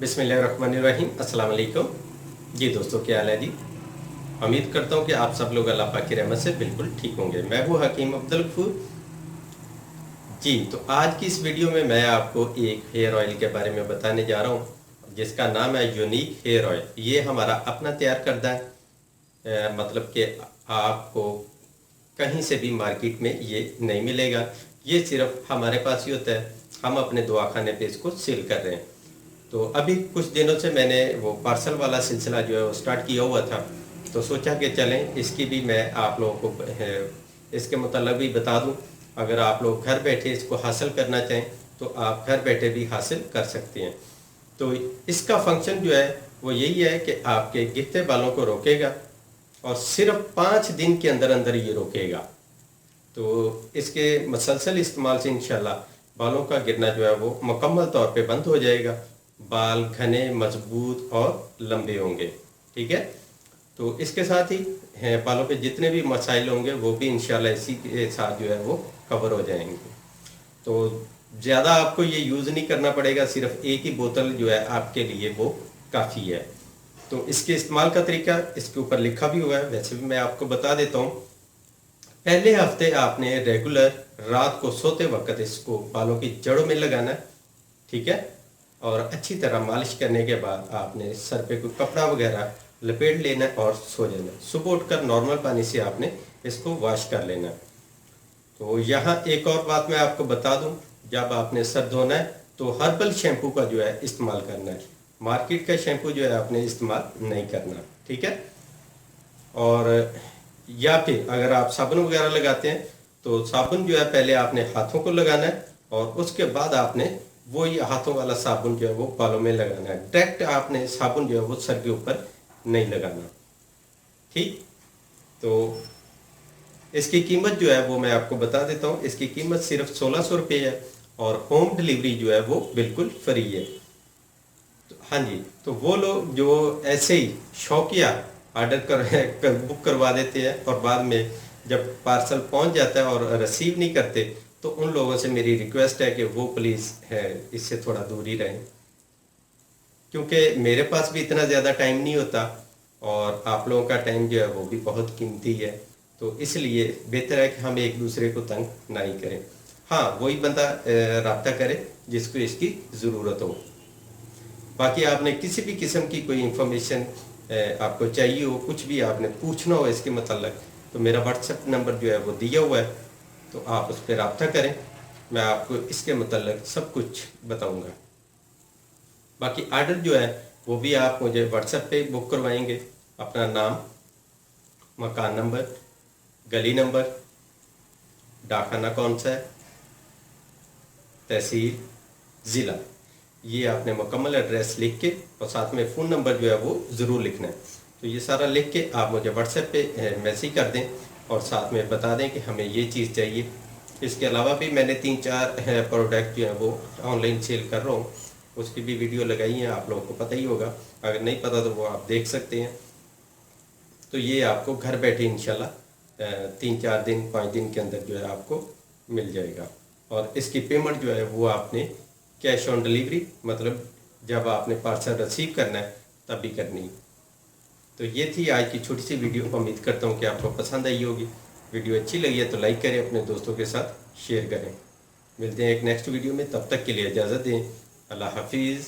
बिस्मिल्लाहिर्रहमानिर्रहीम। अस्सलाम वालेकुम जी दोस्तों, क्या हाल है जी। उम्मीद करता हूँ कि आप सब लोग अल्लाह पाक की रहमत से बिल्कुल ठीक होंगे। मैं हूँ हकीम अब्दुल गफूर जी। तो आज की इस वीडियो में मैं आपको एक हेयर ऑयल के बारे में बताने जा रहा हूँ जिसका नाम है यूनिक हेयर ऑयल। ये हमारा अपना तैयार करदा है, मतलब कि आपको कहीं से भी मार्केट में ये नहीं मिलेगा। ये सिर्फ हमारे पास ही होता है। हम अपने दवाखाने पे इसको सेल कर रहे हैं। तो अभी कुछ दिनों से मैंने वो पार्सल वाला सिलसिला जो है वो स्टार्ट किया हुआ था, तो सोचा कि चलें इसकी भी मैं आप लोगों को इसके मतलब भी बता दूं। अगर आप लोग घर बैठे इसको हासिल करना चाहें तो आप घर बैठे भी हासिल कर सकते हैं। तो इसका फंक्शन जो है वो यही है कि आपके गिरते बालों को रोकेगा और सिर्फ 5 दिन के अंदर अंदर ये रोकेगा। तो इसके मसलसल इस्तेमाल से इंशाल्लाह बालों का गिरना जो है वो मुकम्मल तौर पे बंद हो जाएगा। बाल घने, मजबूत और लंबे होंगे। ठीक है। तो इसके साथ ही बालों पे जितने भी मसाइल होंगे वो भी इंशाल्लाह इसी के साथ जो है वो कवर हो जाएंगे। तो ज़्यादा आपको ये यूज़ नहीं करना पड़ेगा, सिर्फ एक ही बोतल जो है आपके लिए वो काफ़ी है। तो इसके इस्तेमाल का तरीका इसके ऊपर लिखा भी हुआ है, वैसे भी मैं आपको बता देता हूँ। पहले हफ्ते आपने रेगुलर रात को सोते वक्त इसको बालों की जड़ों में लगाना है। ठीक है। और अच्छी तरह मालिश करने के बाद आपने सर पे कोई कपड़ा वगैरह लपेट लेना है और सो जाना है। सुबह उठकर नॉर्मल पानी से आपने इसको वॉश कर लेना है। तो यहाँ एक और बात मैं आपको बता दूं, जब आपने सर धोना है तो हर्बल शैम्पू का जो है इस्तेमाल करना है। मार्केट का शैम्पू जो है आपने इस्तेमाल नहीं करना। ठीक है। और या फिर अगर आप साबुन वगैरह लगाते हैं तो साबुन जो है पहले आपने हाथों को लगाना है और उसके बाद आपने वही हाथों वाला साबुन जो है वो बालों में लगाना है। डायरेक्ट आपने साबुन जो है वो सर के ऊपर नहीं लगाना। ठीक। तो इसकी कीमत जो है वो मैं आपको बता देता हूँ। इसकी कीमत सिर्फ 1600 रुपये है और होम डिलीवरी जो है वो बिल्कुल फ्री है। तो हाँ जी। तो वो लोग जो ऐसे ही शौकिया ऑर्डर बुक करवा देते हैं और बाद में जब पार्सल पहुंच जाता है और रिसीव नहीं करते, तो उन लोगों से मेरी रिक्वेस्ट है कि वो प्लीज़ है इससे थोड़ा दूर ही रहें, क्योंकि मेरे पास भी इतना ज़्यादा टाइम नहीं होता और आप लोगों का टाइम जो है वो भी बहुत कीमती है। तो इसलिए बेहतर है कि हम एक दूसरे को तंग नहीं करें। हाँ, वही बंदा रब्ता करे जिसको इसकी ज़रूरत हो। बाकी आपने किसी भी किस्म की कोई इंफॉर्मेशन आपको चाहिए हो, कुछ भी आपने पूछना हो इसके मतलब, तो मेरा व्हाट्सएप नंबर जो है वो दिया हुआ है, तो आप उस पर रब्ता करें। मैं आपको इसके मतलब सब कुछ बताऊंगा। बाकी आर्डर जो है वो भी आप मुझे व्हाट्सएप पे बुक करवाएंगे। अपना नाम, मकान नंबर, गली नंबर, डाकखाना कौन सा है, तहसील, ज़िला, ये आपने मुकम्मल एड्रेस लिख के और साथ में फ़ोन नंबर जो है वो ज़रूर लिखना है। तो ये सारा लिख के आप मुझे व्हाट्सएप पे मैसेज कर दें और साथ में बता दें कि हमें ये चीज़ चाहिए। इसके अलावा भी मैंने 3-4 प्रोडक्ट जो है वो ऑनलाइन सेल कर रहा हूँ, उसकी भी वीडियो लगाई है, आप लोगों को पता ही होगा। अगर नहीं पता तो वो आप देख सकते हैं। तो ये आपको घर बैठे इंशाल्लाह 3-4 दिन 5 दिन के अंदर जो है आपको मिल जाएगा। और इसकी पेमेंट जो है वो आपने कैश ऑन डिलीवरी, मतलब जब आपने पार्सल रिसीव करना है तब भी करनी। तो ये थी आज की छोटी सी वीडियो। उम्मीद करता हूँ कि आपको पसंद आई होगी। वीडियो अच्छी लगी है तो लाइक करें, अपने दोस्तों के साथ शेयर करें। मिलते हैं एक नेक्स्ट वीडियो में, तब तक के लिए इजाज़त दें। अल्लाह हाफिज़।